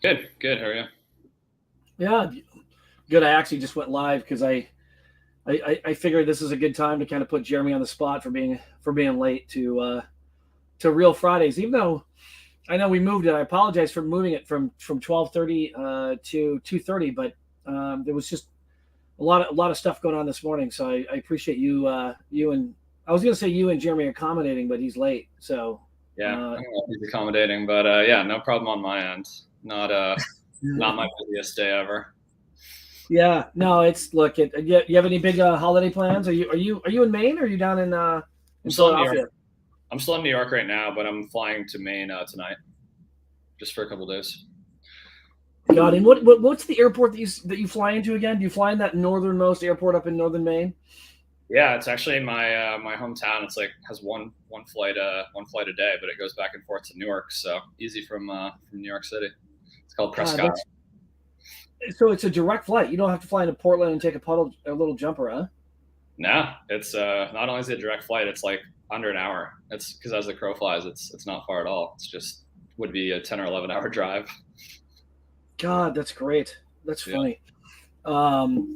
Good, good. How are you? Yeah, good. I actually just went live because I figured this is a good time to kind of put Jeremy on the spot for being late to Real Fridays. Even though I know we moved it, I apologize for moving it from 12:30 to 2:30, but there was just a lot of stuff going on this morning. So I appreciate you and I was gonna say you and Jeremy accommodating, but he's late. So Yeah, I uh, don't know if he's accommodating, but yeah, no problem on my end. Not not my busiest day ever. yeah, no, it's look. You have any big holiday plans? Are you in Maine or are you down I'm in still in New York. Philadelphia? I'm still in New York right now, but I'm flying to Maine tonight, just for a couple days. God, and what's the airport that you fly into again? Do you fly in that northernmost airport up in northern Maine? Yeah, it's actually in my hometown. It's like has one flight a day, but it goes back and forth to Newark, so easy from New York City. It's called God, Prescott. that's so it's a direct flight. You don't have to fly into Portland and take a little jumper, huh? No, it's not only is it a direct flight, it's like under an hour. It's because as the crow flies, it's not far at all. It's just would be a 10 or 11 hour drive. God, that's great. That's Yeah. funny. Um,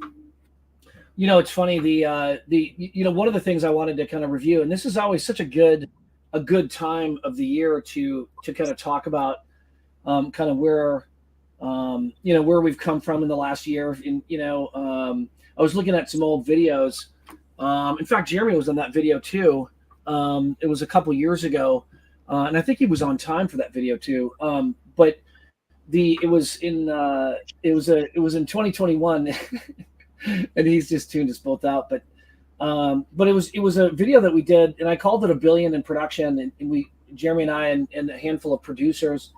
it's funny. One of the things I wanted to kind of review, and this is always such a good time of the year to kind of talk about kind of where we've come from in the last year. I was looking at some old videos. In fact, Jeremy was in that video too. It was a couple years ago, and I think he was on time for that video too. But it was in 2021, and he's just tuned us both out. But it was a video that we did, and I called it a billion in production, and we Jeremy and I and a handful of producers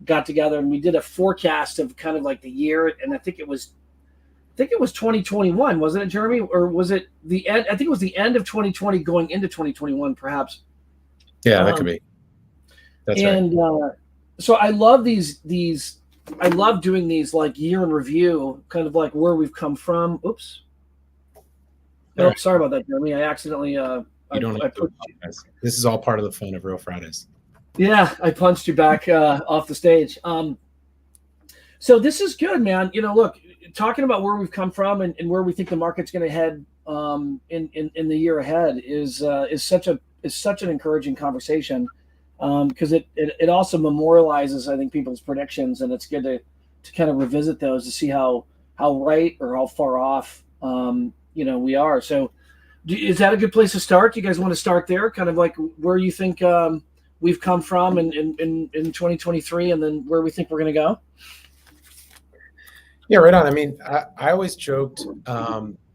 got together and we did a forecast of kind of like the year, and I think it was 2021, wasn't it, Jeremy? Or was it the end? I think it was the end of 2020 going into 2021, perhaps. Yeah, that could Um, be. That's right. and So I love these. I love doing these like year in review, kind of like where we've come from. Oops. All Oh, right. sorry about that, Jeremy. I accidentally You don't I have to put apologize. This is all part of the fun of Real Fridays. yeah, I punched you back off the stage. So this is good, man. Look, talking about where we've come from and where we think the market's going to head in the year ahead is such an encouraging conversation because it also memorializes, I think, people's predictions, and it's good to kind of revisit those to see how right or how far off we are. So is that a good place to start? Do you guys want to start there, kind of like where you think we've come from in 2023, and then where we think we're going to go? Yeah, right on. I mean, I always joked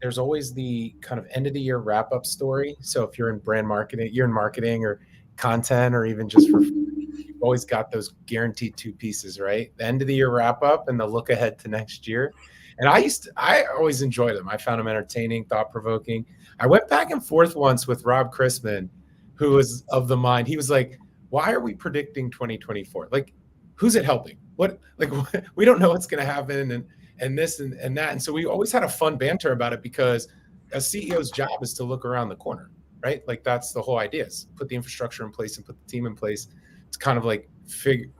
there's always the kind of end of the year wrap up story. So if you're in brand marketing, you're in marketing or content or even just for you've always got those guaranteed two pieces, right? The end of the year wrap up and the look ahead to next year. And I always enjoyed them. I found them entertaining, thought provoking. I went back and forth once with Rob Chrisman, who was of the mind. He was like, "Why are we predicting 2024? Like, who's it helping? What like we don't know what's going to happen and this and that." And so we always had a fun banter about it because a CEO's job is to look around the corner, right? Like that's the whole idea is put the infrastructure in place and put the team in place. It's kind of like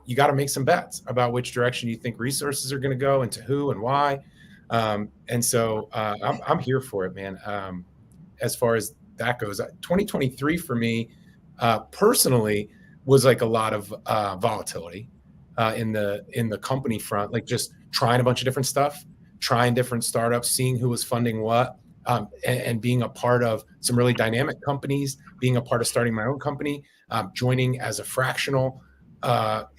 you got to make some bets about which direction you think resources are going to go and to who and why. I'm here for it, man. As far as that goes, 2023 for me personally was like a lot of volatility in the company front, like just trying a bunch of different stuff, trying different startups, seeing who was funding what, and being a part of some really dynamic companies, being a part of starting my own company, joining as a fractional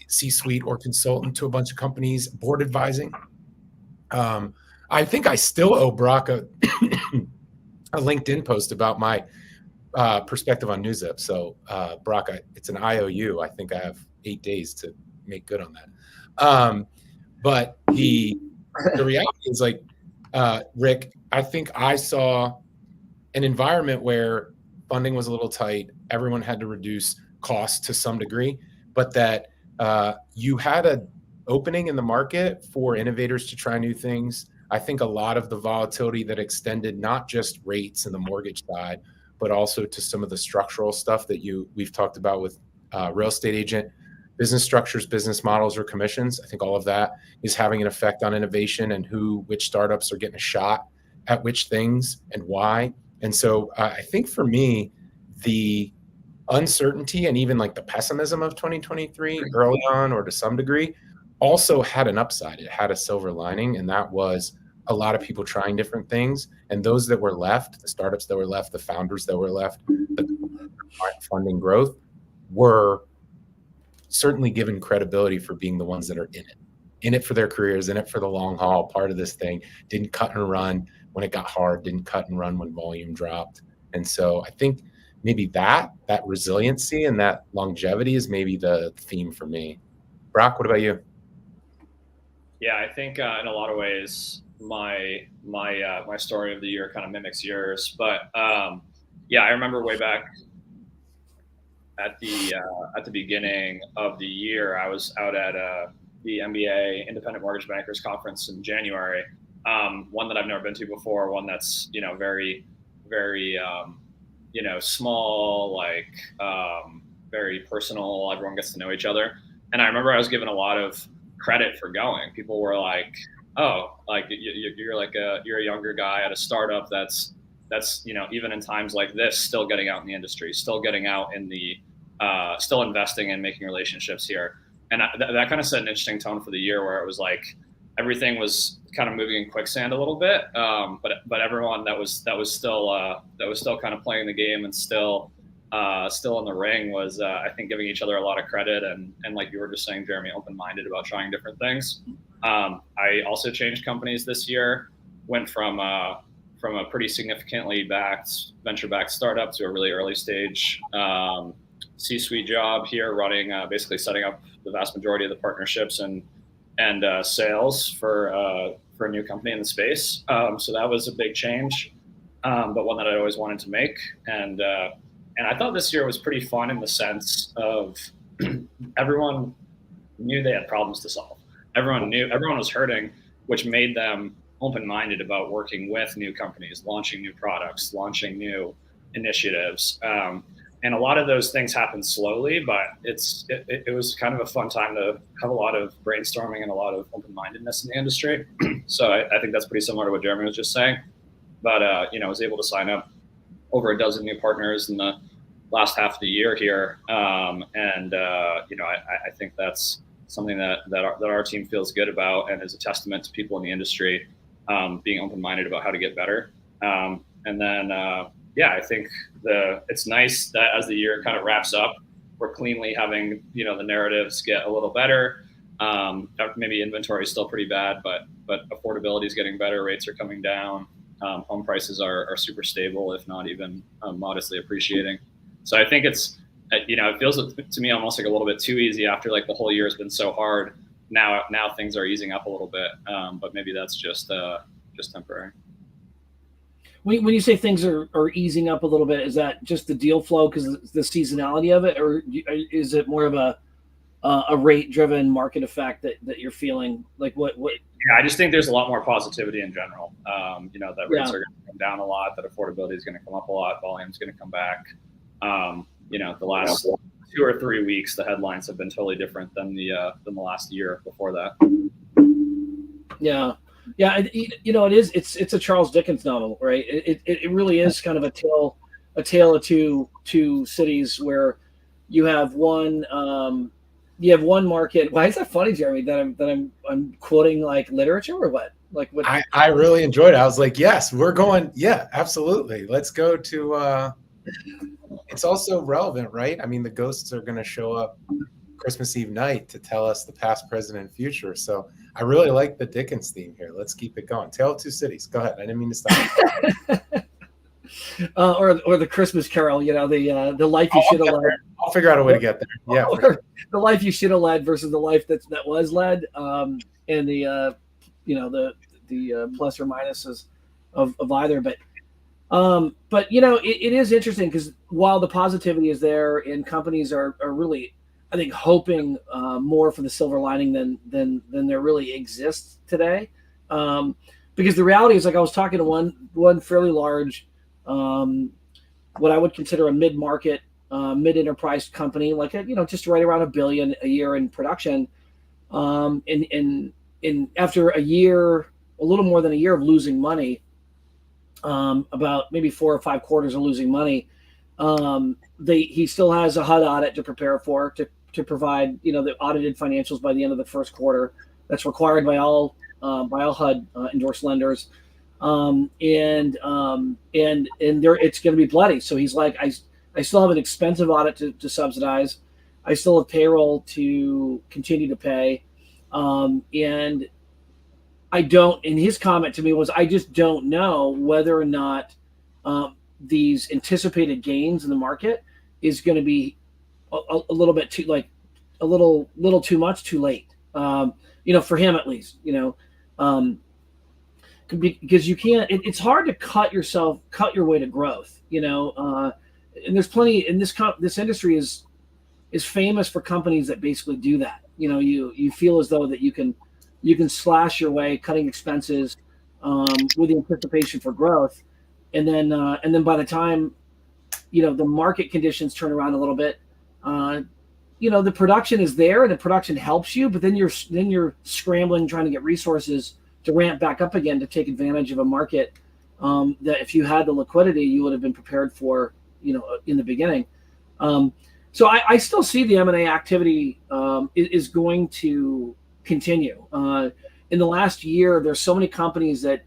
C-suite or consultant to a bunch of companies, board advising. I think I still owe Brock a LinkedIn post about my perspective on NewsZip. So Brock, it's an IOU. I think I have 8 days to make good on that. But the reality is like, Rick, I think I saw an environment where funding was a little tight. Everyone had to reduce costs to some degree, but that you had an opening in the market for innovators to try new things. I think a lot of the volatility that extended not just rates and the mortgage side, but also to some of the structural stuff that we've talked about with real estate agent business structures, business models, or commissions. I think all of that is having an effect on innovation and which startups are getting a shot at which things and why. And so I think for me, the uncertainty and even like the pessimism of 2023 early on, or to some degree, also had an upside. It had a silver lining, and that was a lot of people trying different things. And those that were left, the startups that were left, the founders that were left, the funding growth, were certainly given credibility for being the ones that are in it for their careers, in it for the long haul, part of this thing, didn't cut and run when it got hard, didn't cut and run when volume dropped. And so I think maybe that resiliency and that longevity is maybe the theme for me. Brock, what about you? Yeah, I think in a lot of ways, my story of the year kind of mimics yours. But yeah, I remember way back at the beginning of the year, I was out at the MBA Independent Mortgage Bankers Conference in January. One that I've never been to before. One that's very very small, like very personal. Everyone gets to know each other. And I remember I was given a lot of credit for going. People were like, "Oh, like you're a younger guy at a startup that's even in times like this, still getting out in the industry, still getting out in the still investing and making relationships here." And that kind of set an interesting tone for the year, where it was like everything was kind of moving in quicksand a little bit, but everyone that was still kind of playing the game and still in the ring was I think giving each other a lot of credit, and like you were just saying, Jeremy, open-minded about trying different things. I also changed companies this year, went from a pretty significantly venture-backed startup to a really early stage C-suite job here, running basically setting up the vast majority of the partnerships and sales for a new company in the space. So that was a big change, but one that I always wanted to make. And I thought this year was pretty fun in the sense of everyone knew they had problems to solve. Everyone was hurting, which made them open-minded about working with new companies, launching new products, launching new initiatives. And a lot of those things happen slowly, but it was kind of a fun time to have a lot of brainstorming and a lot of open-mindedness in the industry. So I think that's pretty similar to what Jeremy was just saying. But I was able to sign up over a dozen new partners in the last half of the year here, I think that's something that our team feels good about, and is a testament to people in the industry being open-minded about how to get better. I think it's nice that as the year kind of wraps up, we're cleanly having the narratives get a little better. Maybe inventory is still pretty bad, but affordability is getting better. Rates are coming down. Home prices are super stable, if not even modestly appreciating. So I think it feels to me almost like a little bit too easy after like the whole year has been so hard. Now things are easing up a little bit, but maybe that's just temporary. When you say things are easing up a little bit, is that just the deal flow because the seasonality of it, or is it more of a rate-driven market effect that you're feeling? Like what? Yeah, I just think there's a lot more positivity in general. That rates are going to come down a lot, that affordability is going to come up a lot, volume is going to come back. The last 2 or 3 weeks, the headlines have been totally different than the last year before that. Yeah. Yeah, it's a Charles Dickens novel, right? It really is kind of a tale of two cities where you have one market. Why is that funny, Jeremy? That I'm quoting like literature or what? Like what? I really enjoyed it. I was like, yes, we're going. Yeah, absolutely. Let's go to. It's also relevant, right? I mean, the ghosts are going to show up Christmas Eve night to tell us the past, present, and future. So I really like the Dickens theme here. Let's keep it going. Tale of Two Cities. Go ahead. I didn't mean to stop. Or the Christmas Carol. The life you should have led. I'll figure out a way to get there. Yeah. Or the life you should have led versus the life that was led, and the plus or minuses of either. But it is interesting because while the positivity is there and companies are really, I think, hoping more for the silver lining than there really exists today, because the reality is, like I was talking to one fairly large, what I would consider a mid-market mid-enterprise company, like just right around $1 billion a year in production. And after a year, a little more than a year of losing money, about maybe 4 or 5 quarters of losing money, he still has a HUD audit to prepare for, to provide the audited financials by the end of the first quarter. That's required by all HUD endorsed lenders, and there it's going to be bloody. So he's like, I still have an expensive audit to subsidize. I still have payroll to continue to pay, and I don't. And his comment to me was, I just don't know whether or not these anticipated gains in the market is going to be a little bit too, like a little too much too late. For him at least. Because you can't. It's hard to cut your way to growth. And there's plenty in this industry is famous for companies that basically do that. You feel as though that you can slash your way, cutting expenses with the anticipation for growth, and then by the time the market conditions turn around a little bit, the production is there and the production helps you, but then you're scrambling trying to get resources to ramp back up again to take advantage of a market that if you had the liquidity, you would have been prepared for in the beginning. So I still see the M&A activity is going to continue. In the last year, there's so many companies that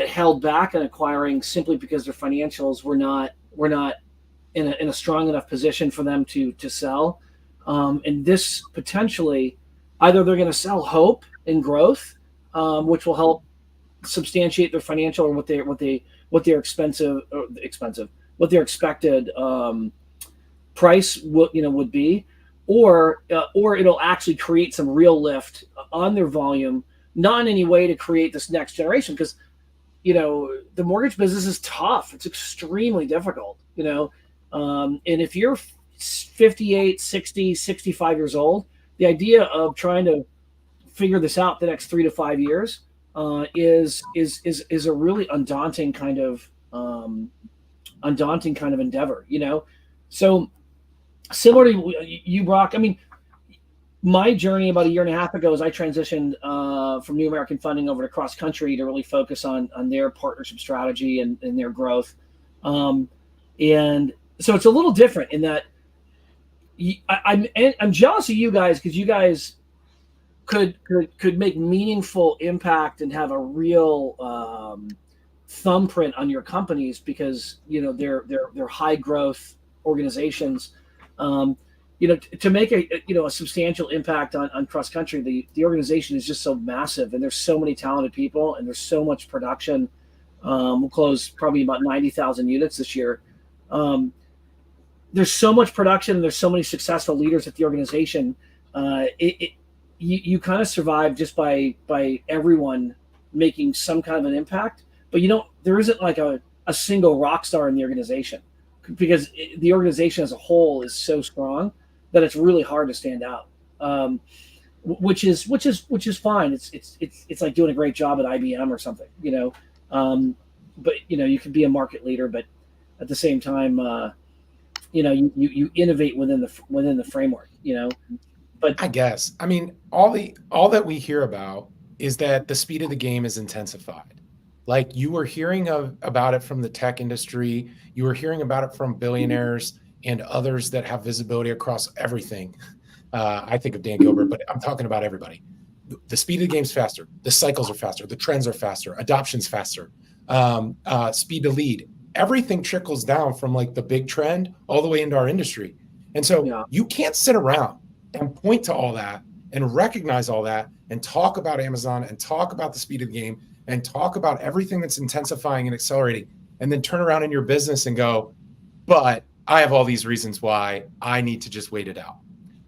held back on acquiring simply because their financials were not in a strong enough position for them to sell. And this potentially, either they're going to sell hope and growth, which will help substantiate their financial or what their expected price would be, or it'll actually create some real lift on their volume, not in any way to create this next generation, because the mortgage business is tough. It's extremely difficult, and if you're 58, 60, 65 years old, the idea of trying to figure this out the next 3 to 5 years is a really undaunting kind of endeavor, So similar to you, Brock, I mean, my journey about a year and a half ago is I transitioned from New American Funding over to Cross Country to really focus on their partnership strategy and their growth. And so it's a little different in that I'm jealous of you guys, because you guys could make meaningful impact and have a real thumbprint on your companies, because they're high growth organizations. To make a substantial impact on Cross Country, the organization is just so massive, and there's so many talented people, and there's so much production. We'll close probably about 90,000 units this year. There's so much production, and there's so many successful leaders at the organization. You kind of survive just by everyone making some kind of an impact, but there isn't like a single rock star in the organization, because the organization as a whole is so strong that it's really hard to stand out. Which is fine. It's like doing a great job at IBM or something, but you can be a market leader, but at the same time, you innovate within the framework, But I guess, I mean, all that we hear about is that the speed of the game is intensified. Like, you were hearing about it from the tech industry. You were hearing about it from billionaires and others that have visibility across everything. I think of Dan Gilbert, but I'm talking about everybody. The speed of the game's faster. The cycles are faster. The trends are faster. Adoption's faster. Speed to lead. Everything trickles down from like the big trend all the way into our industry. And so you can't sit around and point to all that and recognize all that and talk about Amazon and talk about the speed of the game and talk about everything that's intensifying and accelerating, and then turn around in your business and go, but I have all these reasons why I need to just wait it out.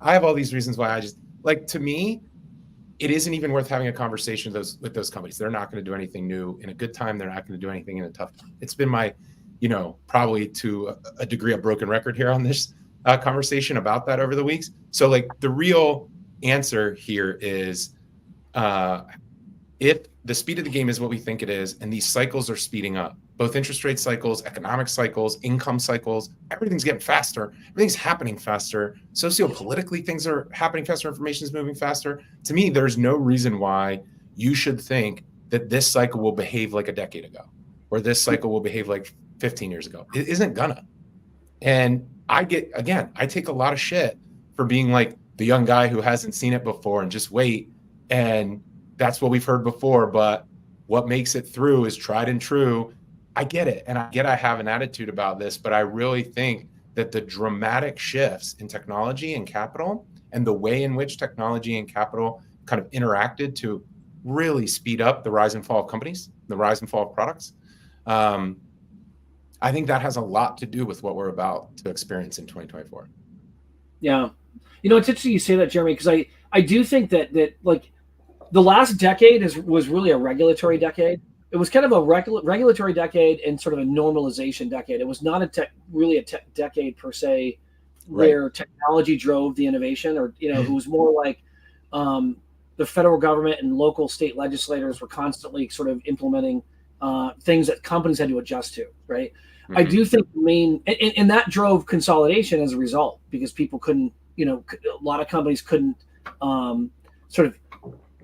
I have all these reasons why to me, it isn't even worth having a conversation with those companies. They're not going to do anything new in a good time. They're not going to do anything in a tough time. It's been my, probably to a degree, a broken record here on this conversation about that over the weeks. So like the real answer here is if the speed of the game is what we think it is, and these cycles are speeding up, both interest rate cycles, economic cycles, income cycles, everything's getting faster. Everything's happening faster. Sociopolitically, things are happening faster. Information is moving faster. To me, there's no reason why you should think that this cycle will behave like a decade ago, or this cycle will behave like 15 years ago. It isn't gonna. And I take a lot of shit for being like the young guy who hasn't seen it before and just wait. And that's what we've heard before. But what makes it through is tried and true. I get it. And I have an attitude about this, but I really think that the dramatic shifts in technology and capital, and the way in which technology and capital kind of interacted to really speed up the rise and fall of companies, the rise and fall of products, I think that has a lot to do with what we're about to experience in 2024. Yeah. It's interesting you say that, Jeremy, because I do think that like the last decade was really a regulatory decade. It was kind of a regulatory decade and sort of a normalization decade. It was not a decade per se, where technology drove the innovation, or it was more like the federal government and local state legislators were constantly sort of implementing things that companies had to adjust to, right? Mm-hmm. I do think and that drove consolidation as a result, because people couldn't, a lot of companies couldn't sort of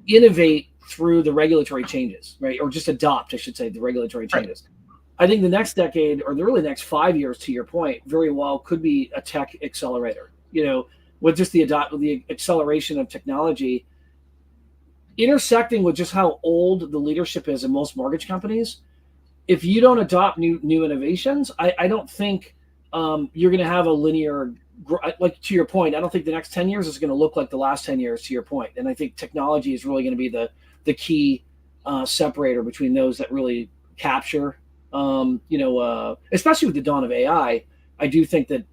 innovate through the regulatory changes, right? Or just adopt, I should say, the regulatory changes. Right. I think the next decade, or the really next 5 years, to your point, very well could be a tech accelerator, with just the acceleration of technology intersecting with just how old the leadership is in most mortgage companies. If you don't adopt new innovations, I don't think you're going to have a linear, like to your point, I don't think the next 10 years is going to look like the last 10 years, to your point. And I think technology is really going to be the key separator between those that really capture, especially with the dawn of AI. I do think that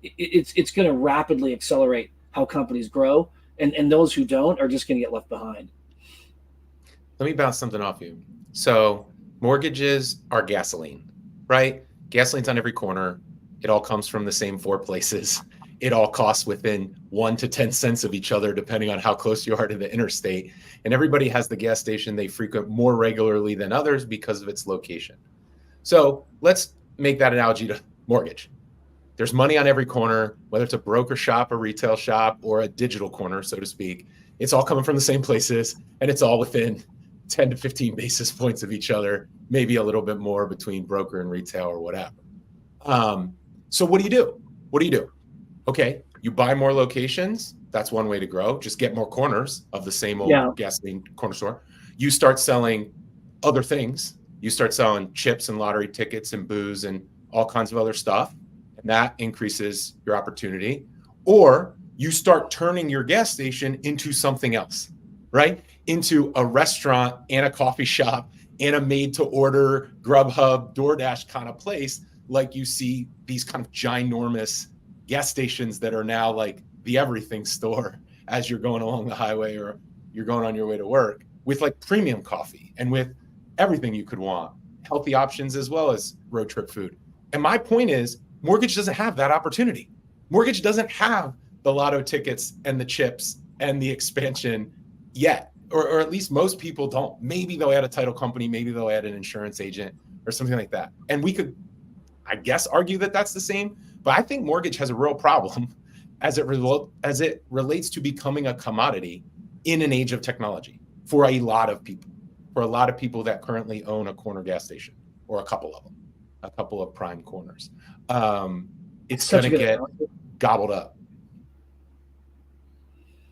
it's going to rapidly accelerate how companies grow, and those who don't are just going to get left behind. Let me bounce something off you. So mortgages are gasoline, right? Gasoline's on every corner. It all comes from the same 4 places. It all costs within 1 to 10 cents of each other, depending on how close you are to the interstate. And everybody has the gas station they frequent more regularly than others because of its location. So let's make that analogy to mortgage. There's money on every corner, whether it's a broker shop, a retail shop, or a digital corner, so to speak. It's all coming from the same places, and it's all within 10 to 15 basis points of each other, maybe a little bit more between broker and retail or whatever. So what do you do? Okay, you buy more locations. That's one way to grow. Just get more corners of the same old gasoline corner store. You start selling other things. You start selling chips and lottery tickets and booze and all kinds of other stuff. And that increases your opportunity. Or you start turning your gas station into something else, right? Into a restaurant and a coffee shop and a made-to-order Grubhub, DoorDash kind of place, like you see these kind of ginormous gas stations that are now like the everything store as you're going along the highway or you're going on your way to work, with like premium coffee and with everything you could want, healthy options as well as road trip food. And my point is, mortgage doesn't have that opportunity. Mortgage doesn't have the lotto tickets and the chips and the expansion yet, or at least most people don't. Maybe they'll add a title company, maybe they'll add an insurance agent or something like that. And we could, I guess, argue that that's the same, but I think mortgage has a real problem as it relates to becoming a commodity in an age of technology for a lot of people that currently own a corner gas station, or a couple of prime corners. It's going to get gobbled up.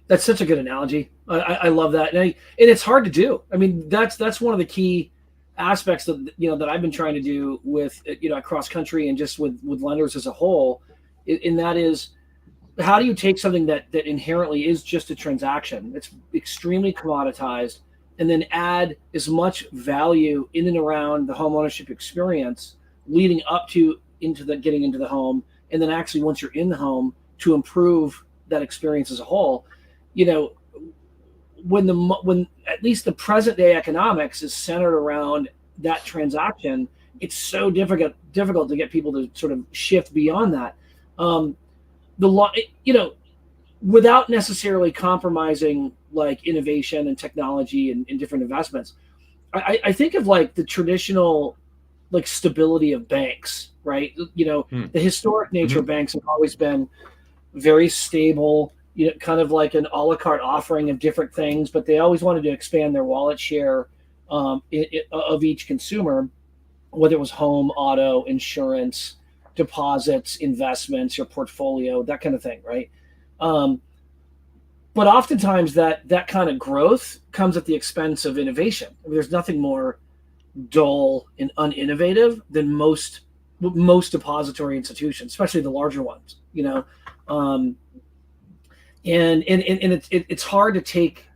That's such a good analogy. I love that. And it's hard to do. I mean, that's one of the key aspects of, that I've been trying to do with, across country and just with lenders as a whole. And that is, how do you take something that inherently is just a transaction? It's extremely commoditized, and then add as much value in and around the home ownership experience leading up to getting into the home. And then actually, once you're in the home, to improve that experience as a whole. When at least the present day economics is centered around that transaction, it's so difficult to get people to sort of shift beyond that. Without necessarily compromising like innovation and technology and different investments, I think of like the traditional like stability of banks, right? The historic nature of banks have always been very stable, kind of like an a la carte offering of different things, but they always wanted to expand their wallet share of each consumer, whether it was home, auto, insurance, deposits, investments, your portfolio, that kind of thing, right? Um, but oftentimes that kind of growth comes at the expense of innovation. I mean, there's nothing more dull and uninnovative than most depository institutions, especially the larger ones. Um, and it's hard to take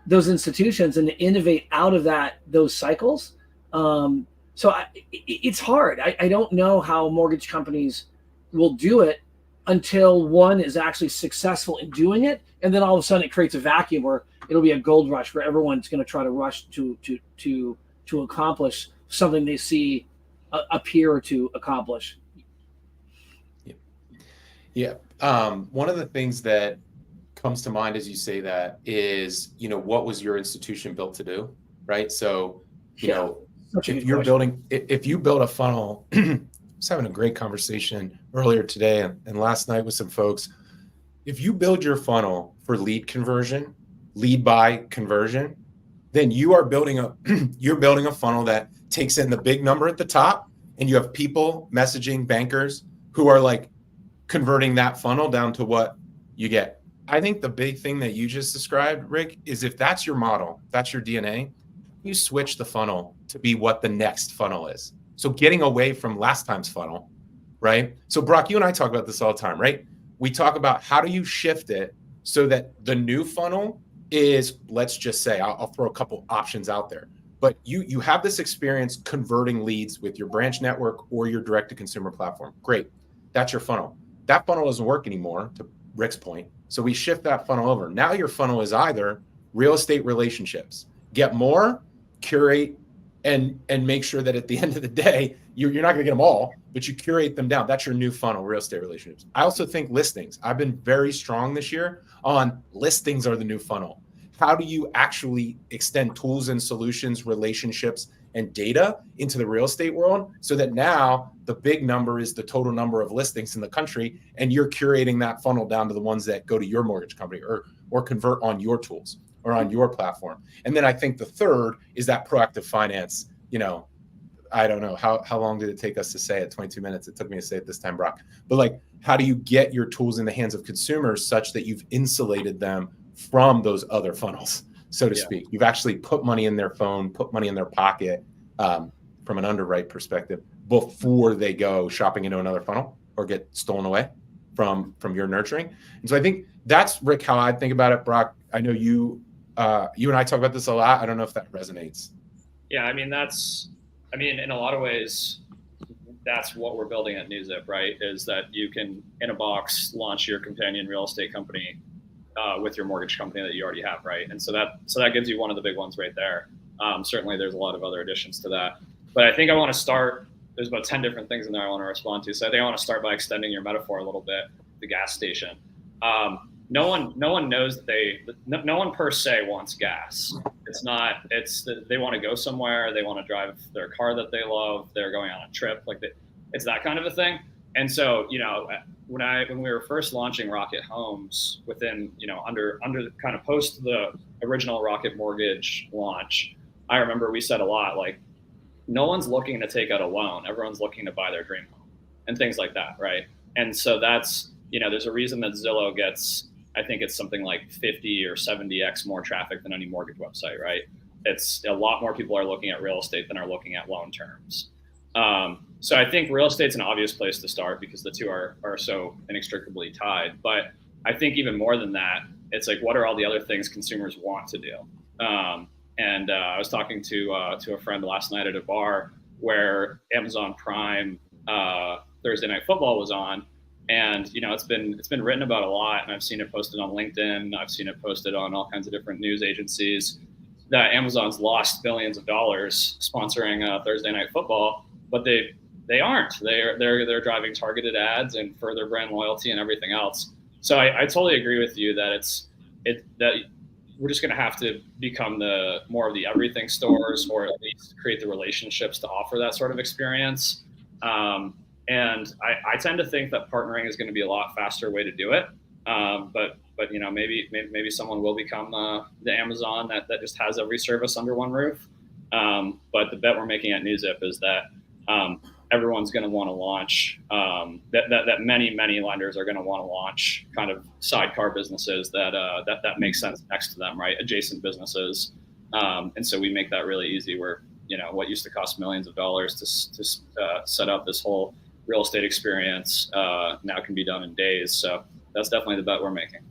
those institutions and to innovate out of those cycles. So it's hard. I don't know how mortgage companies will do it until one is actually successful in doing it, and then all of a sudden it creates a vacuum where it'll be a gold rush where everyone's going to try to rush to accomplish something they see appear to accomplish. Yeah. One of the things that comes to mind as you say that is, what was your institution built to do, right? So, if you build a funnel, I was having a great conversation earlier today and last night with some folks. If you build your funnel for lead conversion, lead by conversion, then you're building a funnel that takes in the big number at the top, and you have people messaging bankers who are like converting that funnel down to what you get. I think the big thing that you just described, Rick, is if that's your model, that's your DNA, you switch the funnel to be what the next funnel is. So getting away from last time's funnel, right? So Brock, you and I talk about this all the time, right? We talk about how do you shift it so that the new funnel is, let's just say, I'll throw a couple options out there, but you have this experience converting leads with your branch network or your direct-to-consumer platform. Great. That's your funnel. That funnel doesn't work anymore, to Rick's point. So we shift that funnel over. Now your funnel is either real estate relationships. Get more, curate, and make sure that at the end of the day, you're not going to get them all, but you curate them down. That's your new funnel, real estate relationships. I also think listings. I've been very strong this year on listings are the new funnel. How do you actually extend tools and solutions, relationships, and data into the real estate world so that now the big number is the total number of listings in the country, and you're curating that funnel down to the ones that go to your mortgage company or convert on your tools or on your platform. And then I think the third is that proactive finance. I don't know how long did it take us to say it? 22 minutes. It took me to say it this time, Brock. But like, how do you get your tools in the hands of consumers such that you've insulated them from those other funnels, so to speak? You've actually put money in their phone, put money in their pocket from an underwrite perspective before they go shopping into another funnel or get stolen away from your nurturing. And so I think that's, Rick, how I think about it. Brock, I know you and I talk about this a lot. I don't know if that resonates. Yeah, in a lot of ways, that's what we're building at NewZip, right? Is that you can, in a box, launch your companion real estate company with your mortgage company that you already have, right? And so that gives you one of the big ones right there. Certainly, there's a lot of other additions to that. But I think I want to start, there's about 10 different things in there I want to respond to. So I think I want to start by extending your metaphor a little bit, the gas station. No one knows that no one per se wants gas. They want to go somewhere. They want to drive their car that they love. They're going on a trip. It's that kind of a thing. And so, when we were first launching Rocket Homes within, under kind of post the original Rocket Mortgage launch, I remember we said a lot, like, no one's looking to take out a loan. Everyone's looking to buy their dream home and things like that. Right. And so that's, there's a reason that Zillow gets, I think it's something like 50 or 70x more traffic than any mortgage website, right? It's a lot more people are looking at real estate than are looking at loan terms. So I think real estate's an obvious place to start because the two are so inextricably tied. But I think even more than that, it's like, what are all the other things consumers want to do? And I was talking to a friend last night at a bar where Amazon Prime Thursday Night Football was on. And, it's been written about a lot, and I've seen it posted on LinkedIn. I've seen it posted on all kinds of different news agencies that Amazon's lost billions of dollars sponsoring Thursday Night Football, but they aren't. They're driving targeted ads and further brand loyalty and everything else. So I totally agree with you that that we're just going to have to become the more of the everything stores, or at least create the relationships to offer that sort of experience. And I tend to think that partnering is going to be a lot faster way to do it. But you know, maybe someone will become the Amazon that just has every service under one roof. But the bet we're making at NewZip is that everyone's going to want to launch, that many lenders are going to want to launch kind of sidecar businesses that make sense next to them, right? Adjacent businesses. And so we make that really easy, where, you know, what used to cost millions of dollars to set up this whole real estate experience now can be done in days. So that's definitely the bet we're making.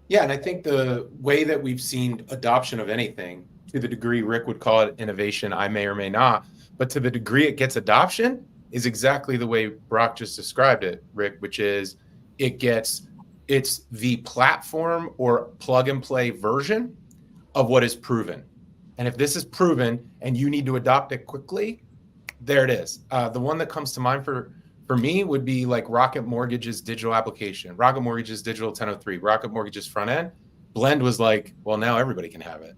Yeah, and I think the way that we've seen adoption of anything, to the degree Rick would call it innovation, I may or may not, but to the degree it gets adoption is exactly the way Brock just described it, Rick, which is it's the platform or plug and play version of what is proven. And if this is proven and you need to adopt it quickly, there it is. The one that comes to mind for me would be like Rocket Mortgage's digital application, Rocket Mortgage's digital 1003, Rocket Mortgage's front end. Blend was like, well, now everybody can have it,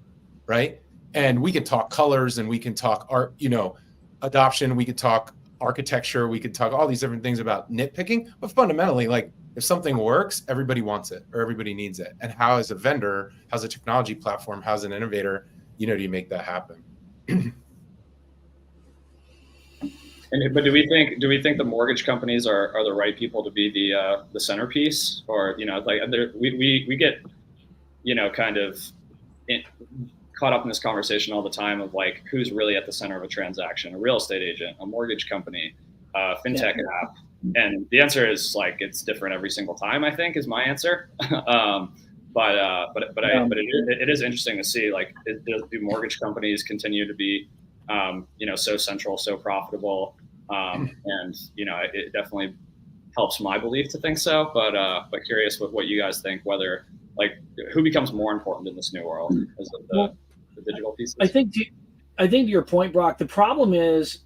right? And we can talk colors, and we can talk art, you know, adoption, we could talk architecture, we could talk all these different things about nitpicking, but fundamentally, like, if something works, everybody wants it or everybody needs it. And how, as a vendor, how's a technology platform, how's an innovator, you know, do you make that happen? But do we think the mortgage companies are the right people to be the centerpiece, or, you know, like we get, you know, kind of caught up in this conversation all the time of like, who's really at the center of a transaction: a real estate agent, a mortgage company, a fintech app? And the answer is like, it's different every single time, I think, is my answer. But it is interesting to see, like, do mortgage companies continue to be, you know, so central, so profitable? And, you know, it definitely helps my belief to think so. But curious what you guys think, whether, like, who becomes more important in this new world? Is it the digital pieces? I think to your point, Brock, the problem is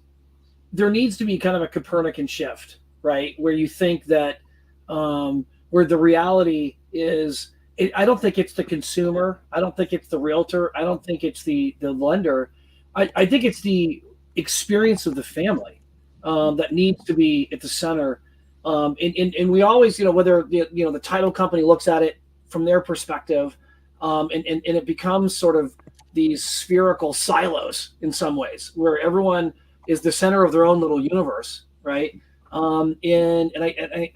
there needs to be kind of a Copernican shift, right? Where you think that where the reality is, I don't think it's the consumer. I don't think it's the realtor. I don't think it's the lender. I think it's the experience of the family that needs to be at the center. And we always, you know, whether the title company looks at it from their perspective, and it becomes sort of these spherical silos in some ways, where everyone is the center of their own little universe, right? And I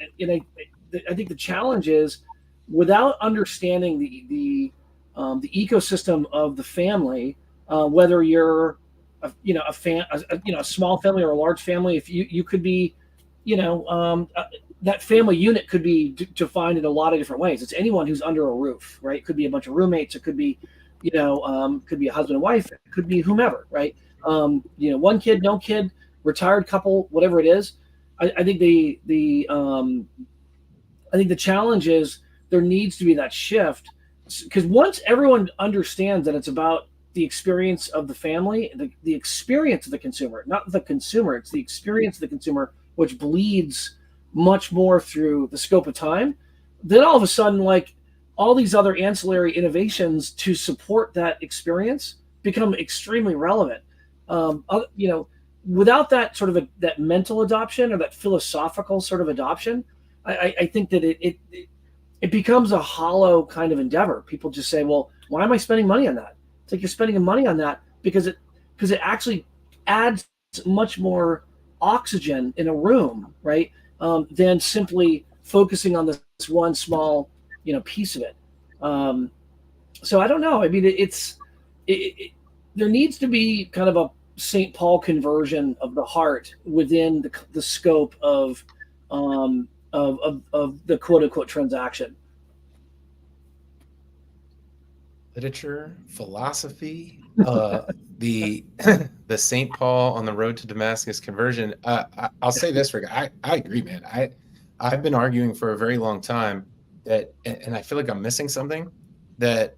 think the challenge is, without understanding the ecosystem of the family, whether you're a small family or a large family, if you could be, that family unit could be defined in a lot of different ways. It's anyone who's under a roof, right? It could be a bunch of roommates. It could be, could be a husband and wife. It could be whomever, right? One kid, no kid, retired couple, whatever it is. I think the challenge is there needs to be that shift, because once everyone understands that it's about the experience of the family, the experience of the consumer, not the consumer, it's the experience of the consumer, which bleeds much more through the scope of time, then all of a sudden, like, all these other ancillary innovations to support that experience become extremely relevant. Without that sort of that mental adoption or that philosophical sort of adoption, I think that it becomes a hollow kind of endeavor. People just say, well, why am I spending money on that? It's like, you're spending money on that because it actually adds much more oxygen in a room, right? Than simply focusing on this one small, piece of it. So I don't know. I mean, there needs to be kind of a St. Paul conversion of the heart within the scope of the quote unquote transaction. Literature, philosophy, the St. Paul on the road to Damascus conversion. I'll say this, Rick. I agree, man. I've been arguing for a very long time that, and I feel like I'm missing something, that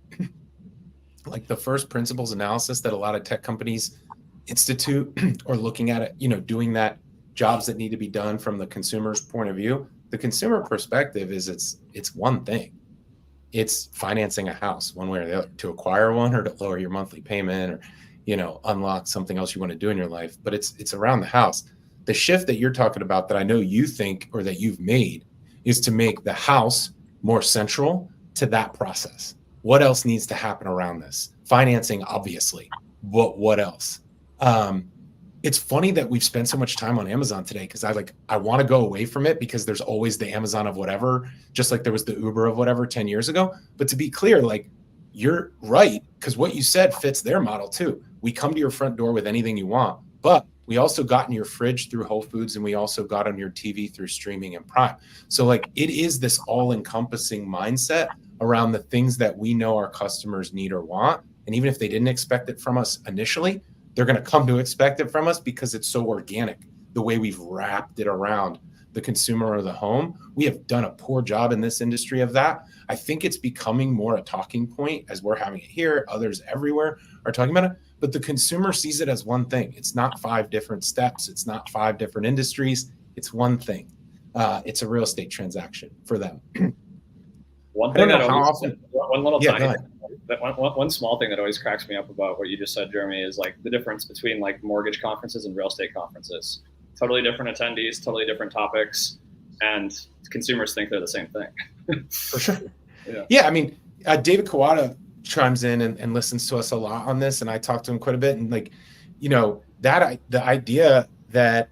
like the first principles analysis that a lot of tech companies institute or looking at it, doing that jobs that need to be done from the consumer's point of view. The consumer perspective is it's one thing. it's financing a house one way or the other, to acquire one or to lower your monthly payment or, unlock something else you want to do in your life. But it's around the house. The shift that you're talking about that I know you think or that you've made is to make the house more central to that process. What else needs to happen around this? Financing, obviously. What else? It's funny that we've spent so much time on Amazon today because I want to go away from it because there's always the Amazon of whatever, just like there was the Uber of whatever 10 years ago. But to be clear, like, you're right, because what you said fits their model too. We come to your front door with anything you want, but we also got in your fridge through Whole Foods, and we also got on your TV through streaming and Prime. So like, it is this all-encompassing mindset around the things that we know our customers need or want. And even if they didn't expect it from us initially, they're going to come to expect it from us because it's so organic, the way we've wrapped it around the consumer or the home. We have done a poor job in this industry of that. I think it's becoming more a talking point as we're having it here. Others everywhere are talking about it, but the consumer sees it as one thing. It's not 5 different steps. It's not 5 different industries. It's one thing. It's a real estate transaction for them. One thing that always, one small thing that always cracks me up about what you just said, Jeremy, is like the difference between like mortgage conferences and real estate conferences. Totally different attendees, totally different topics, and consumers think they're the same thing. For sure. Yeah. I mean, David Kawada chimes in and listens to us a lot on this, and I talk to him quite a bit. And like, the idea that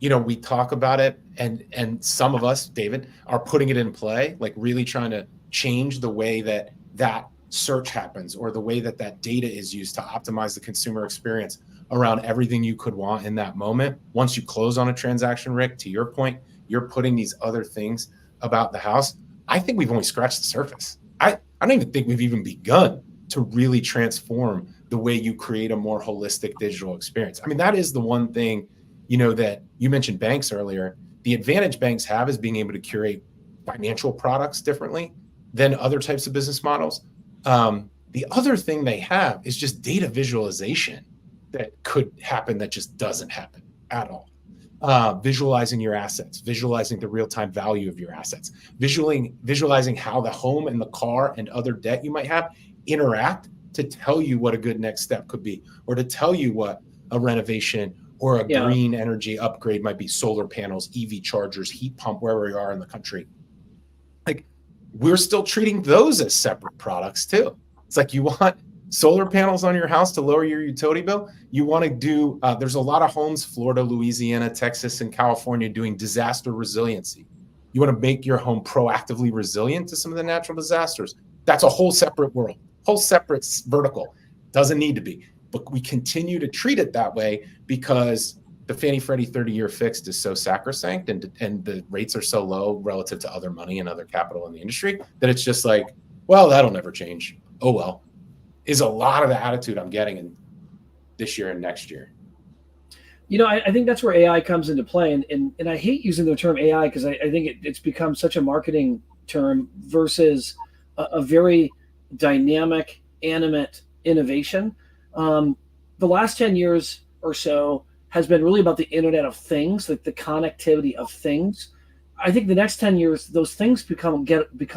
we talk about it, and some of us, David, are putting it in play, like really trying to change the way that search happens or the way that data is used to optimize the consumer experience around everything you could want in that moment. Once you close on a transaction, Rick, to your point, you're putting these other things about the house. I think we've only scratched the surface. I don't even think we've even begun to really transform the way you create a more holistic digital experience. I mean, that is the one thing, that you mentioned banks earlier. The advantage banks have is being able to curate financial products differently than other types of business models. The other thing they have is just data visualization that could happen that just doesn't happen at all. Visualizing your assets, visualizing the real-time value of your assets, visualizing how the home and the car and other debt you might have interact to tell you what a good next step could be, or to tell you what a renovation or a green energy upgrade might be: solar panels, EV chargers, heat pump, wherever we are in the country. Like, we're still treating those as separate products too. It's like, you want solar panels on your house to lower your utility bill. You want to do, there's a lot of homes, Florida, Louisiana, Texas, and California, doing disaster resiliency. You want to make your home proactively resilient to some of the natural disasters. That's a whole separate world, whole separate vertical. Doesn't need to be, but we continue to treat it that way because the Fannie Freddie 30-year fixed is so sacrosanct, and the rates are so low relative to other money and other capital in the industry, that it's just like, well, that'll never change. Oh, well, is a lot of the attitude I'm getting in this year and next year. I think that's where AI comes into play. And I hate using the term AI because I think it's become such a marketing term versus a very dynamic, animate innovation. The last 10 years or so has been really about the Internet of Things, like the connectivity of things. I think the next 10 years, those things become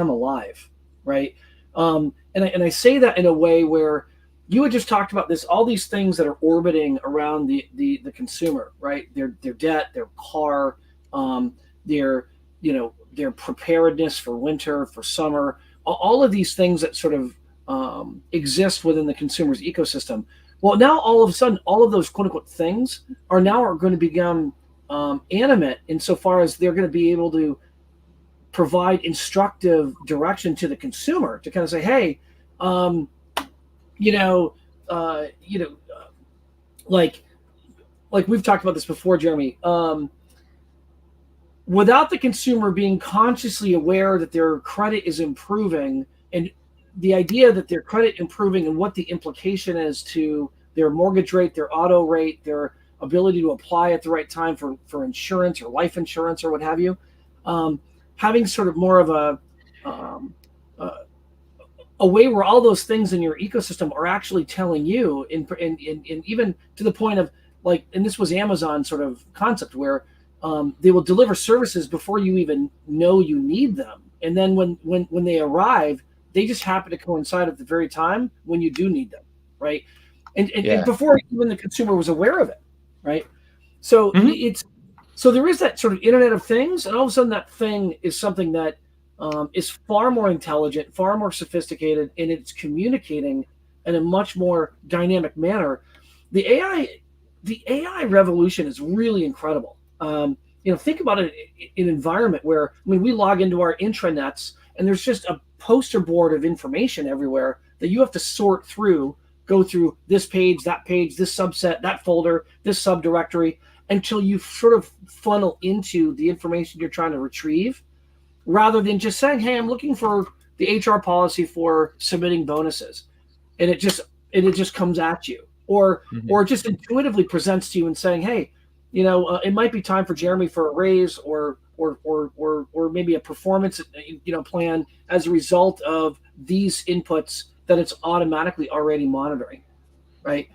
alive, right? And I say that in a way where you had just talked about this, all these things that are orbiting around the consumer, right? Their debt, their car, their preparedness for winter, for summer, all of these things that sort of exist within the consumer's ecosystem. Well, now all of a sudden, all of those quote unquote things are going to become animate insofar as they're going to be able to provide instructive direction to the consumer to kind of say, hey, like we've talked about this before, Jeremy, without the consumer being consciously aware that their credit is improving, and the idea that their credit improving and what the implication is to their mortgage rate, their auto rate, their ability to apply at the right time for insurance or life insurance or what have you, having sort of more of a way where all those things in your ecosystem are actually telling you, and even to the point of like, and this was Amazon sort of concept where they will deliver services before you even know you need them. And then when they arrive, they just happen to coincide at the very time when you do need them, right? And before even the consumer was aware of it, right? So so there is that sort of Internet of Things, and all of a sudden that thing is something that is far more intelligent, far more sophisticated, and it's communicating in a much more dynamic manner. The AI revolution is really incredible. Think about it, an environment where, I mean, we log into our intranets and there's just a poster board of information everywhere that you have to sort through, go through this page, this subset, that folder, this subdirectory, until you sort of funnel into the information you're trying to retrieve, rather than just saying, hey, I'm looking for the HR policy for submitting bonuses. And it just comes at you, or just intuitively presents to you and saying, hey, it might be time for Jeremy for a raise, or maybe a performance plan as a result of these inputs that it's automatically already monitoring, right?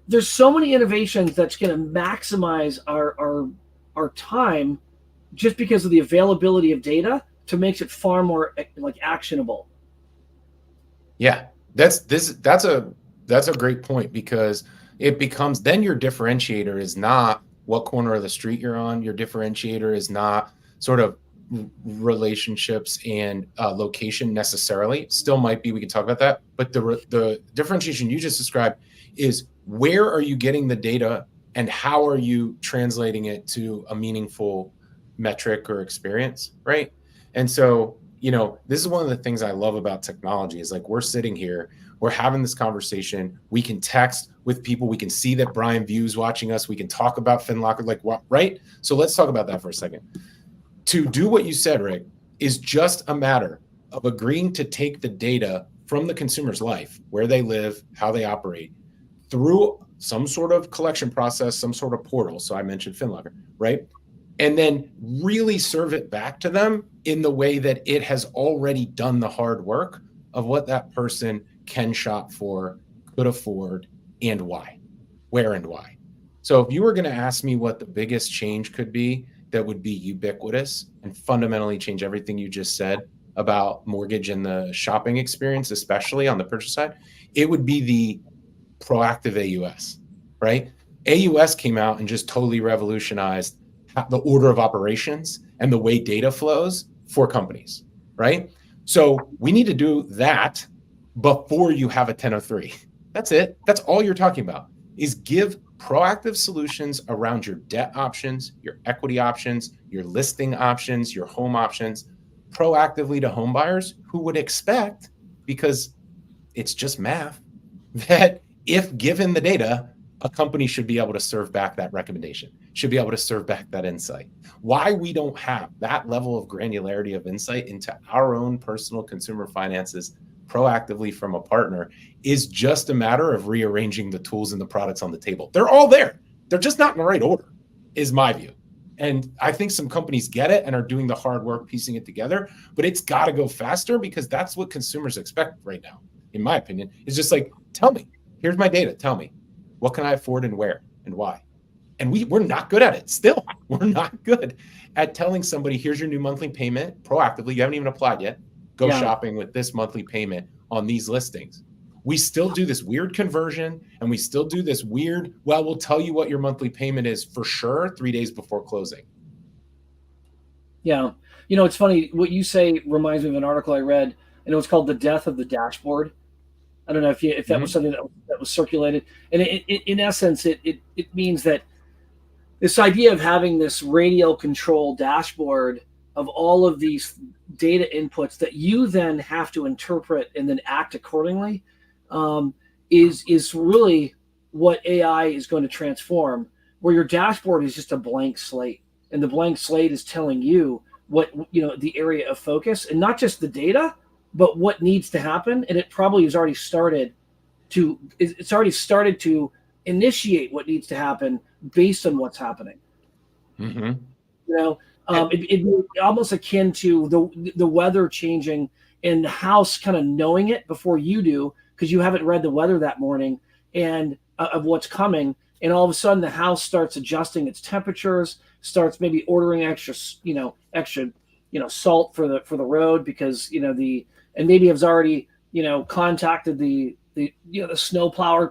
There's so many innovations that's going to maximize our time, just because of the availability of data, to makes it far more like actionable. Yeah, that's a great point, because it becomes, then your differentiator is not what corner of the street you're on. Your differentiator is not sort of relationships and location necessarily. Still might be, we can talk about that, but the differentiation you just described is, where are you getting the data and how are you translating it to a meaningful metric or experience, right? And so, this is one of the things I love about technology, is like, we're sitting here, we're having this conversation, we can text with people, we can see that Brian View's watching us, we can talk about FinLocker, like, what, right? So let's talk about that for a second. To do what you said, Rick, is just a matter of agreeing to take the data from the consumer's life, where they live, how they operate, through some sort of collection process, some sort of portal. So I mentioned FinLocker, right? And then really serve it back to them in the way that it has already done the hard work of what that person can shop for, could afford, and why, where and why. So if you were going to ask me what the biggest change could be that would be ubiquitous and fundamentally change everything you just said about mortgage and the shopping experience, especially on the purchase side, it would be the proactive AUS, right? AUS came out and just totally revolutionized the order of operations and the way data flows for companies, right? So we need to do that before you have a 1003. That's it. That's all you're talking about, is give proactive solutions around your debt options, your equity options, your listing options, your home options, proactively to home buyers who would expect, because it's just math, that if given the data, a company should be able to serve back that recommendation, should be able to serve back that insight. Why we don't have that level of granularity of insight into our own personal consumer finances proactively from a partner is just a matter of rearranging the tools and the products on the table. They're all there. They're just not in the right order, is my view. And I think some companies get it and are doing the hard work piecing it together, but it's got to go faster, because that's what consumers expect right now, in my opinion. It's just like, tell me, here's my data. Tell me, what can I afford and where and why? And we're not good at it still. We're not good at telling somebody, here's your new monthly payment proactively. You haven't even applied yet. Go shopping with this monthly payment on these listings. We still do this weird conversion, and we still do this weird, well, we'll tell you what your monthly payment is for sure 3 days before closing. Yeah. It's funny. What you say reminds me of an article I read, and it was called "The Death of the Dashboard." I don't know if that was something that was circulated. And in essence, it means that this idea of having this radial control dashboard of all of these data inputs that you then have to interpret and then act accordingly is really what AI is going to transform, where your dashboard is just a blank slate, and the blank slate is telling you what, the area of focus, and not just the data, but what needs to happen. And it probably has already started to initiate what needs to happen based on what's happening. Mm-hmm. It'd be almost akin to the weather changing and the house kind of knowing it before you do, because you haven't read the weather that morning and of what's coming. And all of a sudden the house starts adjusting its temperatures, starts maybe ordering extra, salt for the road because, and maybe has already, contacted the snowplow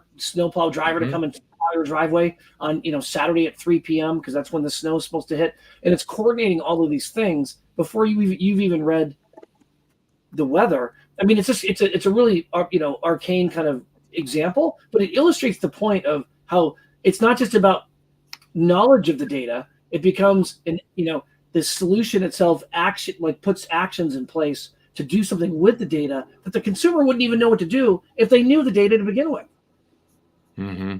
driver to come and plow your driveway on, Saturday at 3 p.m. because that's when the snow is supposed to hit. And it's coordinating all of these things before you've even read the weather. I mean, it's a really, arcane kind of example, but it illustrates the point of how it's not just about knowledge of the data. It becomes the solution itself puts actions in place to do something with the data that the consumer wouldn't even know what to do if they knew the data to begin with. Mm-hmm.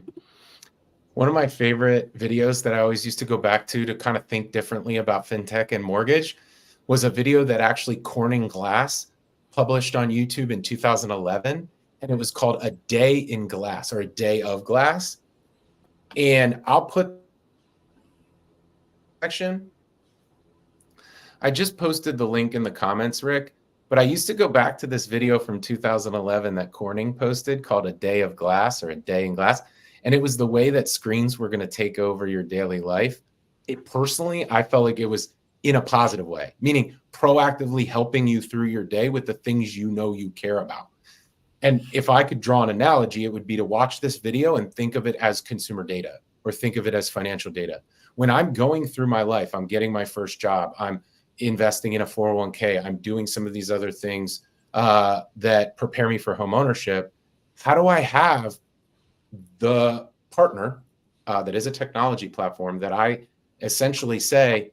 One of my favorite videos that I always used to go back to kind of think differently about fintech and mortgage was a video that actually Corning Glass published on YouTube in 2011. And it was called A Day in Glass, or A Day of Glass. And I'll put section. I just posted the link in the comments, Rick, but I used to go back to this video from 2011 that Corning posted called A Day of Glass, or A Day in Glass. And it was the way that screens were going to take over your daily life. I felt like it was in a positive way, meaning proactively helping you through your day with the things you care about. And if I could draw an analogy, it would be to watch this video and think of it as consumer data, or think of it as financial data. When I'm going through my life, I'm getting my first job, I'm investing in a 401k, I'm doing some of these other things that prepare me for home ownership. How do I have the partner that is a technology platform that I essentially say,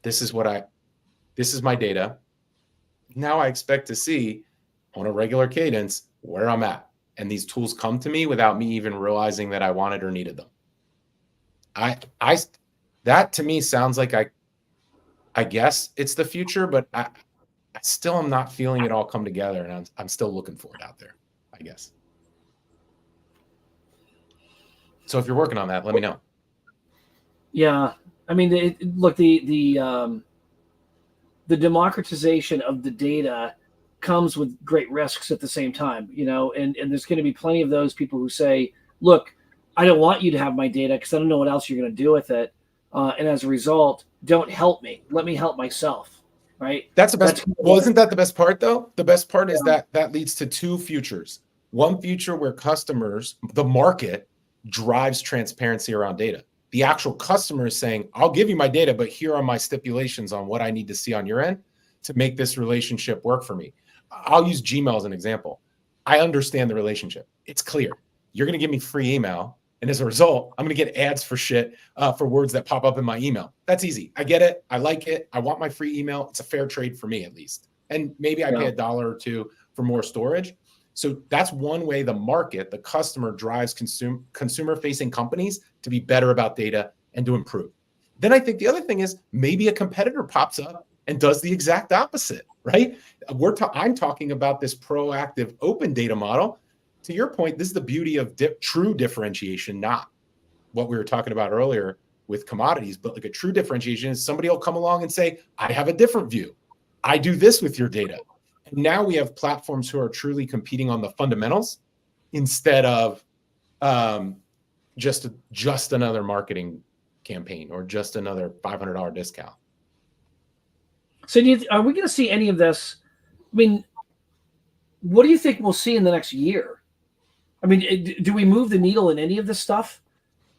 this is my data. Now I expect to see on a regular cadence where I'm at. And these tools come to me without me even realizing that I wanted or needed them. That to me sounds like I guess it's the future, but I still am not feeling it all come together, and I'm still looking for it out there, I guess. So if you're working on that, let me know. Yeah, I mean, the democratization of the data comes with great risks at the same time, and there's going to be plenty of those people who say, look, I don't want you to have my data because I don't know what else you're going to do with it. And as a result, don't help me. Let me help myself. Right. That's the best. Well, isn't that the best part though? The best part is that leads to two futures. One future where customers, the market drives transparency around data. The actual customer is saying, I'll give you my data, but here are my stipulations on what I need to see on your end to make this relationship work for me. I'll use Gmail as an example. I understand the relationship. It's clear. You're going to give me free email. And as a result, I'm going to get ads for shit, for words that pop up in my email. That's easy. I get it. I like it. I want my free email. It's a fair trade for me, at least. And maybe I pay $1 or $2 for more storage. So that's one way the market, the customer, drives consumer-facing companies to be better about data and to improve. Then I think the other thing is maybe a competitor pops up and does the exact opposite, right? I'm talking about this proactive open data model. To your point, this is the beauty of true differentiation, not what we were talking about earlier with commodities, but like a true differentiation is somebody will come along and say, I have a different view. I do this with your data. And now we have platforms who are truly competing on the fundamentals instead of just another marketing campaign or just another $500 discount. So are we going to see any of this? I mean, what do you think we'll see in the next year? I mean, do we move the needle in any of this stuff?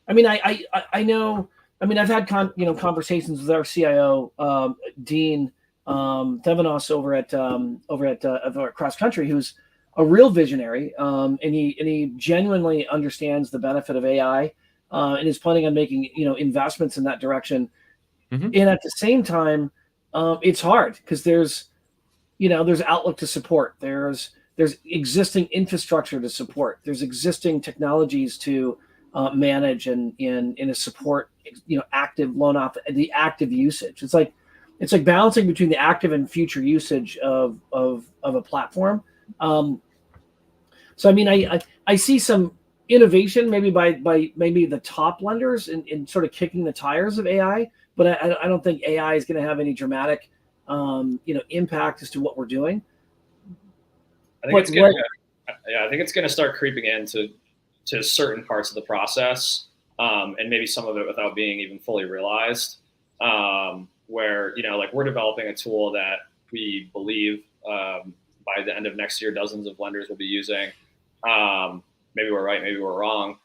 I mean, I know. I mean, I've had conversations with our CIO, Dean Thevenos over at Cross Country, who's a real visionary, and he genuinely understands the benefit of AI, and is planning on making investments in that direction. Mm-hmm. And at the same time, it's hard because there's outlook to support. There's existing infrastructure to support. There's existing technologies to manage and in a support, active loan off the active usage. It's like balancing between the active and future usage of a platform. So I mean, I see some innovation maybe by maybe the top lenders in sort of kicking the tires of AI, but I don't think AI is going to have any dramatic impact as to what we're doing. I think it's going to start creeping into certain parts of the process, and maybe some of it without being even fully realized. where, like we're developing a tool that we believe by the end of next year, dozens of lenders will be using. Maybe we're right, maybe we're wrong,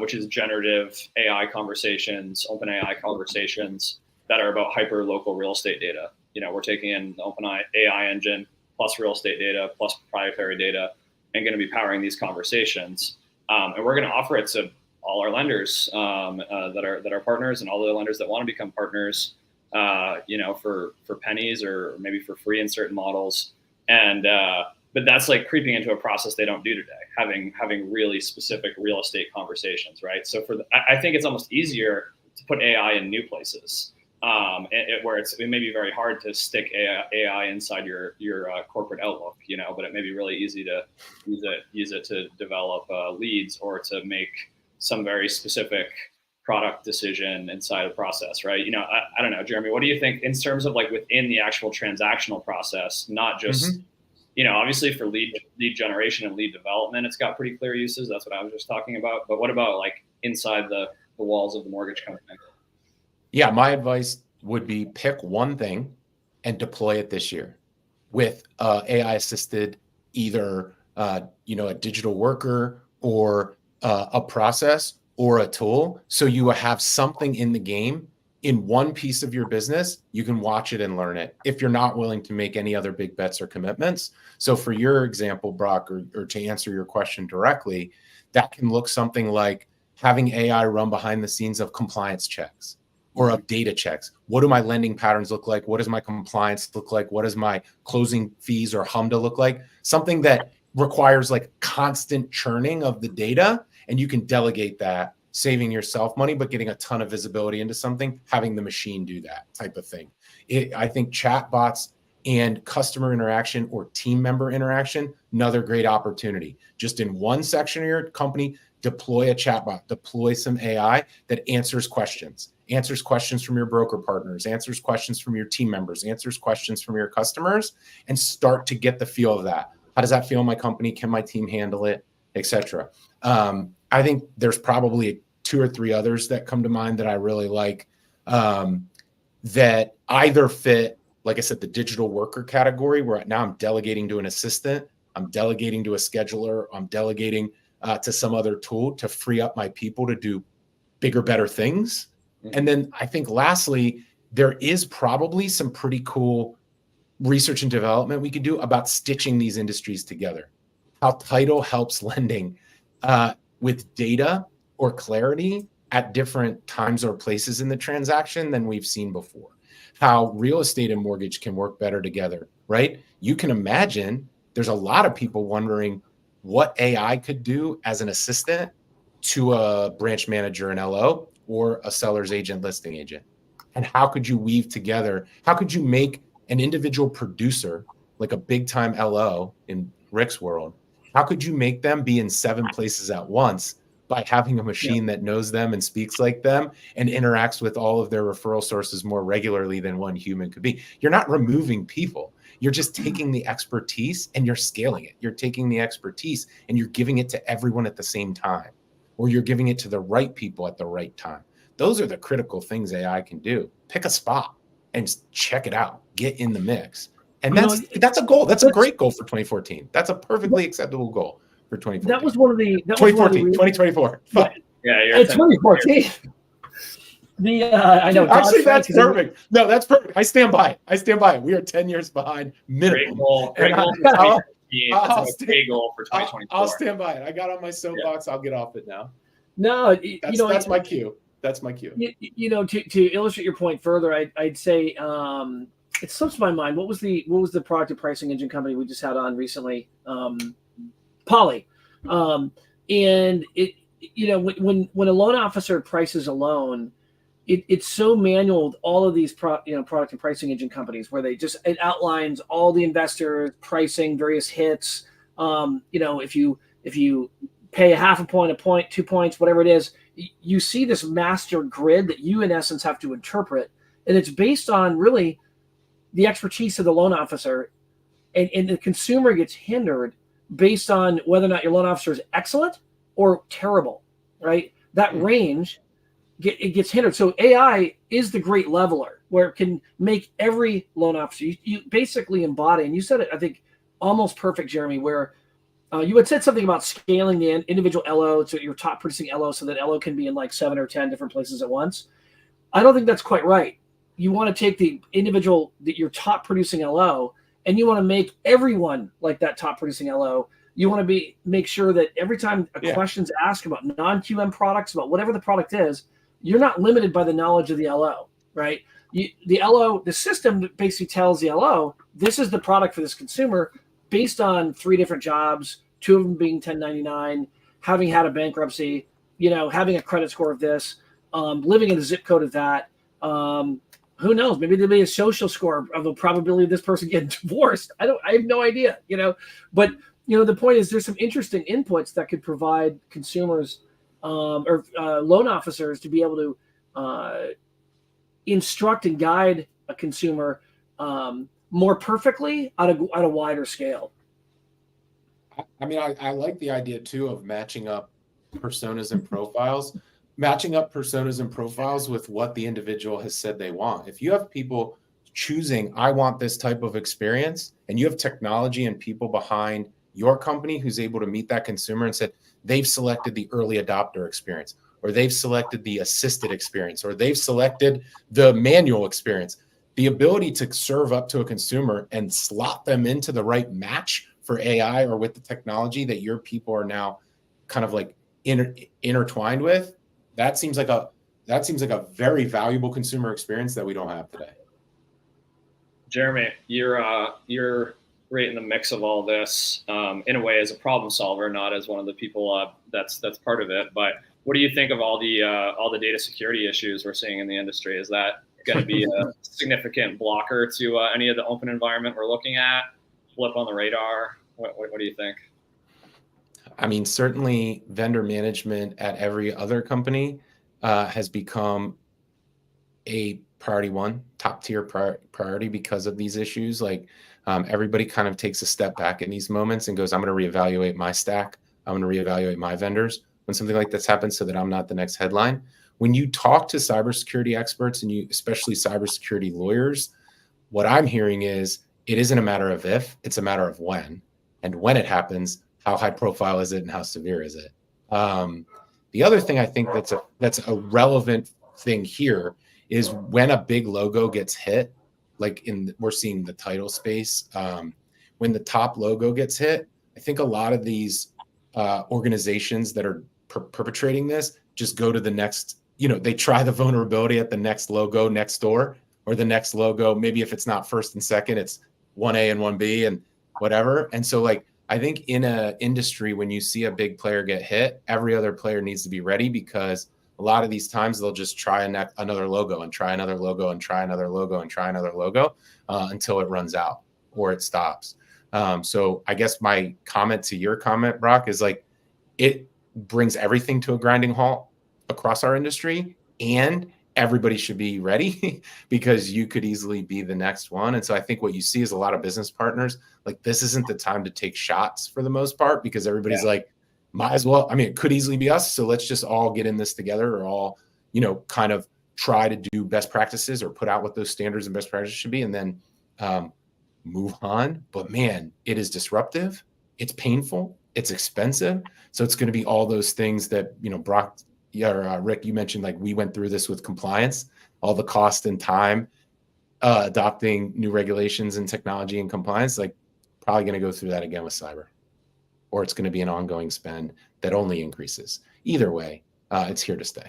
which is generative AI conversations, open AI conversations that are about hyper local real estate data. We're taking in the open AI engine plus real estate data plus proprietary data and going to be powering these conversations. And we're going to offer it to all our lenders that are partners and all the lenders that want to become partners, for pennies or maybe for free in certain models. And but that's like creeping into a process they don't do today, having really specific real estate conversations, right? So I think it's almost easier to put AI in new places, where it may be very hard to stick AI inside your corporate Outlook, but it may be really easy to use it to develop leads or to make some very specific product decision inside a process, right? I don't know, Jeremy, what do you think in terms of like within the actual transactional process, not just, obviously for lead generation and lead development, it's got pretty clear uses. That's what I was just talking about. But what about like inside the walls of the mortgage company? Yeah, my advice would be pick one thing and deploy it this year with AI assisted, either a digital worker or a process or a tool. So you have something in the game in one piece of your business, you can watch it and learn it if you're not willing to make any other big bets or commitments. So for your example, Brock, or to answer your question directly, that can look something like having AI run behind the scenes of compliance checks or of data checks. What do my lending patterns look like? What does my compliance look like? What does my closing fees or HMDA look like? Something that requires like constant churning of the data, and you can delegate that, saving yourself money, but getting a ton of visibility into something, having the machine do that type of thing. I think chatbots and customer interaction or team member interaction, another great opportunity. Just in one section of your company, deploy a chatbot, deploy some AI that answers questions from your broker partners, answers questions from your team members, answers questions from your customers, and start to get the feel of that. How does that feel in my company? Can my team handle it, etc.? I think there's probably 2 or 3 others that come to mind that I really like, that either fit, like I said, the digital worker category, where now I'm delegating to an assistant, I'm delegating to a scheduler, I'm delegating to some other tool to free up my people to do bigger, better things. And then I think lastly, there is probably some pretty cool research and development we could do about stitching these industries together. How title helps lending with data or clarity at different times or places in the transaction than we've seen before. How real estate and mortgage can work better together, right? You can imagine there's a lot of people wondering what AI could do as an assistant to a branch manager in LO or a seller's agent, listing agent. And how could you weave together? How could you make an individual producer, like a big time LO in Rick's world, how could you make them be in 7 places at once by having a machine that knows them and speaks like them and interacts with all of their referral sources more regularly than one human could be? You're not removing people. You're just taking the expertise and you're scaling it. You're taking the expertise and you're giving it to everyone at the same time, or you're giving it to the right people at the right time. Those are the critical things AI can do. Pick a spot and check it out. Get in the mix. And that's a goal. That's a great goal for 2014. That's a perfectly acceptable goal for 2014. That was one of the 2024. Yeah, it's 2014. I know. Actually, that's perfect. No, that's perfect. I stand by it. We are 10 years behind minimum. Great goal for 2024. I'll stand by it. I got on my soapbox. I'll get off it now. No, that's my cue. That's my cue. To illustrate your point further, I'd say it slips my mind. What was the product and pricing engine company we just had on recently? Poly. And it, when a loan officer prices a loan, it's so manual with all of these product and pricing engine companies, where it outlines all the investors, pricing, various hits. If you pay a half a point, 2 points, whatever it is, you see this master grid that you in essence have to interpret, and it's based on really the expertise of the loan officer, and the consumer gets hindered based on whether or not your loan officer is excellent or terrible, right? That range it gets hindered. So AI is the great leveler. where it can make every loan officer, you basically embody, and you said it, I think, almost perfect, Jeremy, where you had said something about scaling the individual LO to your top producing LO so that LO can be in like 7 or 10 different places at once. I don't think that's quite right. You want to take the individual, your top producing LO, and you want to make everyone like that top producing LO. You want to make sure that every time a question's asked about non-QM products, about whatever the product is, you're not limited by the knowledge of the LO, right? The system basically tells the LO, this is the product for this consumer based on 3 different jobs, 2 of them being 1099, having had a bankruptcy, having a credit score of this, living in the zip code of that. Who knows? Maybe there'll be a social score of a probability of this person getting divorced. I have no idea, but the point is there's some interesting inputs that could provide consumers or loan officers to be able to instruct and guide a consumer more perfectly at a wider scale. I mean, I like the idea too of matching up personas and profiles. Matching up personas and profiles with what the individual has said they want. If you have people choosing, I want this type of experience, and you have technology and people behind your company who's able to meet that consumer and said they've selected the early adopter experience, or they've selected the assisted experience, or they've selected the manual experience, the ability to serve up to a consumer and slot them into the right match for AI or with the technology that your people are now kind of like intertwined with. That seems like a very valuable consumer experience that we don't have today. Jeremy, you're right in the mix of all this in a way as a problem solver, not as one of the people that's part of it. But what do you think of all the data security issues we're seeing in the industry? Is that going to be a significant blocker to any of the open environment we're looking at? Flip on the radar? What do you think? I mean, certainly vendor management at every other company has become a priority one, top tier priority because of these issues. Like everybody kind of takes a step back in these moments and goes, I'm going to reevaluate my stack. I'm going to reevaluate my vendors when something like this happens so that I'm not the next headline. When you talk to cybersecurity experts and especially cybersecurity lawyers, what I'm hearing is it isn't a matter of if, it's a matter of when. And when it happens, how high profile is it and how severe is it? The other thing I think that's a relevant thing here is when a big logo gets hit, like we're seeing the title space, when the top logo gets hit, I think a lot of these organizations that are perpetrating this just go to the next, they try the vulnerability at the next logo next door, or the next logo. Maybe if it's not first and second, it's 1A and 1B and whatever. And so I think in an industry, when you see a big player get hit, every other player needs to be ready, because a lot of these times they'll just try another logo and try another logo and try another logo and try another logo until it runs out or it stops. So I guess my comment to your comment, Brock, is it brings everything to a grinding halt across our industry, and everybody should be ready because you could easily be the next one. And so I think what you see is a lot of business partners, this isn't the time to take shots for the most part, because everybody's might as well. I mean, it could easily be us. So let's just all get in this together, or all, kind of try to do best practices or put out what those standards and best practices should be, and then move on. But man, it is disruptive. It's painful. It's expensive. So it's going to be all those things that, Brock, Rick, you mentioned, we went through this with compliance, all the cost and time, adopting new regulations and technology and compliance, probably going to go through that again with cyber, or it's going to be an ongoing spend that only increases. Either way, it's here to stay.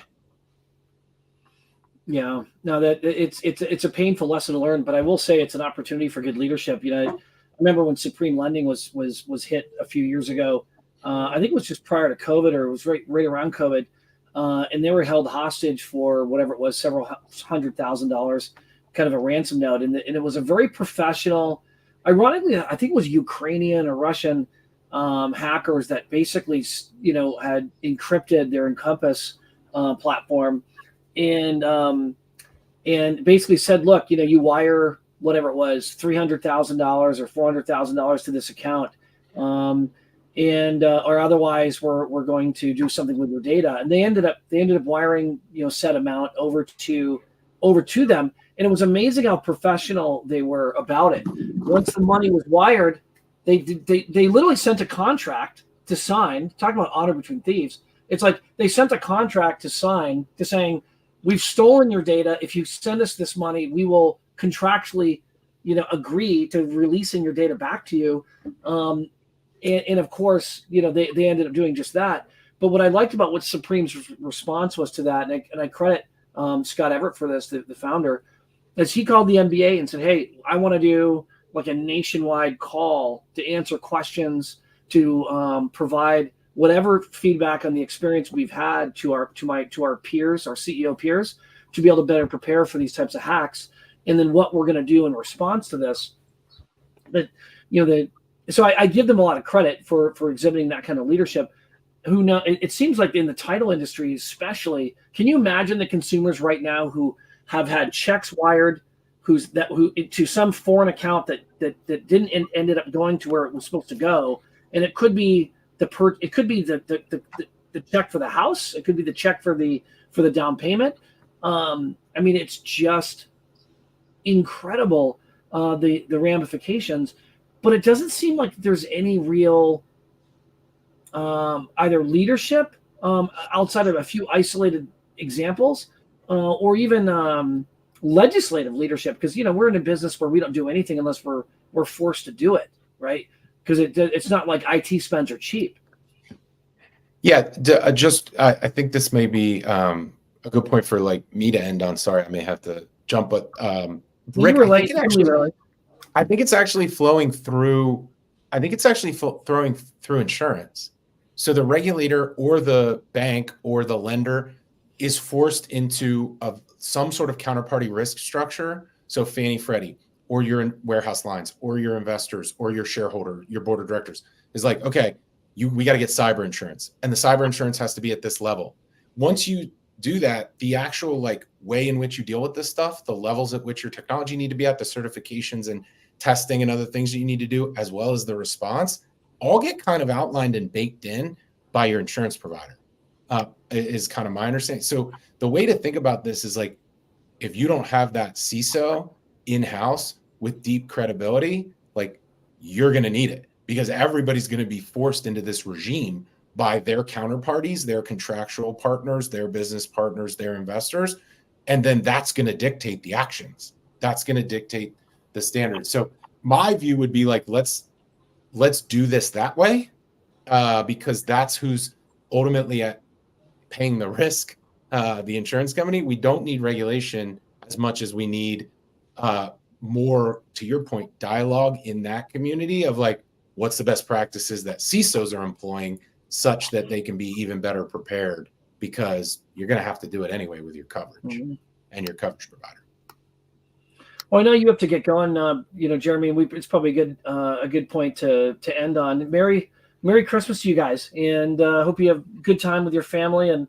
Yeah, no, that it's a painful lesson to learn, but I will say it's an opportunity for good leadership. I remember when Supreme Lending was hit a few years ago. I think it was just prior to COVID, or it was right around COVID. And they were held hostage for whatever it was, several $100,000, kind of a ransom note. And it was a very professional, ironically, I think it was Ukrainian or Russian hackers that basically, had encrypted their Encompass platform and basically said, look, you wire whatever it was, $300,000 or $400,000 to this account. Or otherwise we're going to do something with your data. And they ended up wiring, set amount over to them. And it was amazing how professional they were about it. Once the money was wired, they literally sent a contract to sign. Talking about honor between thieves, it's like they sent a contract to sign to saying, we've stolen your data. If you send us this money, we will contractually, agree to releasing your data back to you. And of course, they ended up doing just that. But what I liked about what Supreme's response was to that, and I credit Scott Everett for this, the founder, is he called the NBA and said, hey, I want to do like a nationwide call to answer questions, to provide whatever feedback on the experience we've had to our peers, our CEO peers, to be able to better prepare for these types of hacks, and then what we're going to do in response to this. But so I give them a lot of credit for exhibiting that kind of leadership. It seems like in the title industry, especially, can you imagine the consumers right now who have had checks wired, who to some foreign account that didn't ended up going to where it was supposed to go, and it could be it could be the check for the house, it could be the check for the down payment. I mean, it's just incredible, the ramifications, but it doesn't seem like there's any real either leadership outside of a few isolated examples, or even legislative leadership, because we're in a business where we don't do anything unless we're forced to do it, right? Because it's not like IT spends are cheap. Yeah, I think this may be a good point for like me to end on. Sorry, I may have to jump, but Rick, I think it's actually flowing through. I think it's actually flowing through insurance. So the regulator or the bank or the lender is forced into some sort of counterparty risk structure. So Fannie, Freddie, or your warehouse lines, or your investors, or your shareholder, your board of directors is like, okay, we got to get cyber insurance, and the cyber insurance has to be at this level. Once you do that, the actual like way in which you deal with this stuff, the levels at which your technology need to be at, the certifications and testing and other things that you need to do, as well as the response, all get kind of outlined and baked in by your insurance provider, is kind of my understanding. So the way to think about this is like, if you don't have that CISO in-house with deep credibility, like you're going to need it, because everybody's going to be forced into this regime by their counterparties, their contractual partners, their business partners, their investors. And then that's going to dictate the actions. That's going to dictate the standards. So my view would be like, let's do this that way, because that's who's ultimately at paying the risk, the insurance company. We don't need regulation as much as we need more, to your point, dialogue in that community of like, what's the best practices that CISOs are employing such that they can be even better prepared, because you're going to have to do it anyway with your coverage and your coverage provider. Well, I know you have to get going, Jeremy, and it's probably a good point to end on. Merry Christmas to you guys, and hope you have a good time with your family. And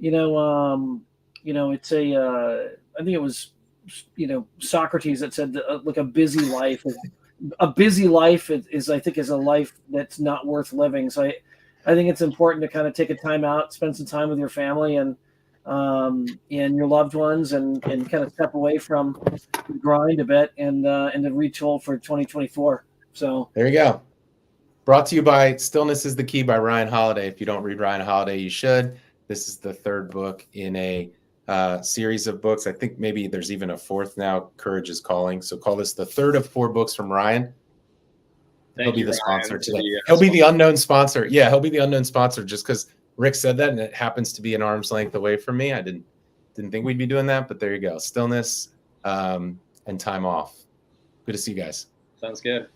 it's I think it was Socrates that said that, like, a busy life is I think is a life that's not worth living. So I think it's important to kind of take a time out, spend some time with your family and your loved ones, and kind of step away from the grind a bit and to retool for 2024. So there you go. Brought to you by Stillness is the Key by Ryan Holiday. If you don't read Ryan Holiday, you should. This is the third book in a series of books. I think maybe there's even a fourth now. Courage is Calling. So call this the third of 4 books from Ryan. He'll be the sponsor today. He'll be the unknown sponsor. Yeah, he'll be the unknown sponsor just because Rick said that, and it happens to be an arm's length away from me. I didn't think we'd be doing that, but there you go. Stillness and time off. Good to see you guys. Sounds good.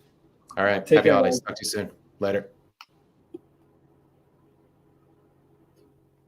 All right. Happy holidays. Talk to you soon. Later.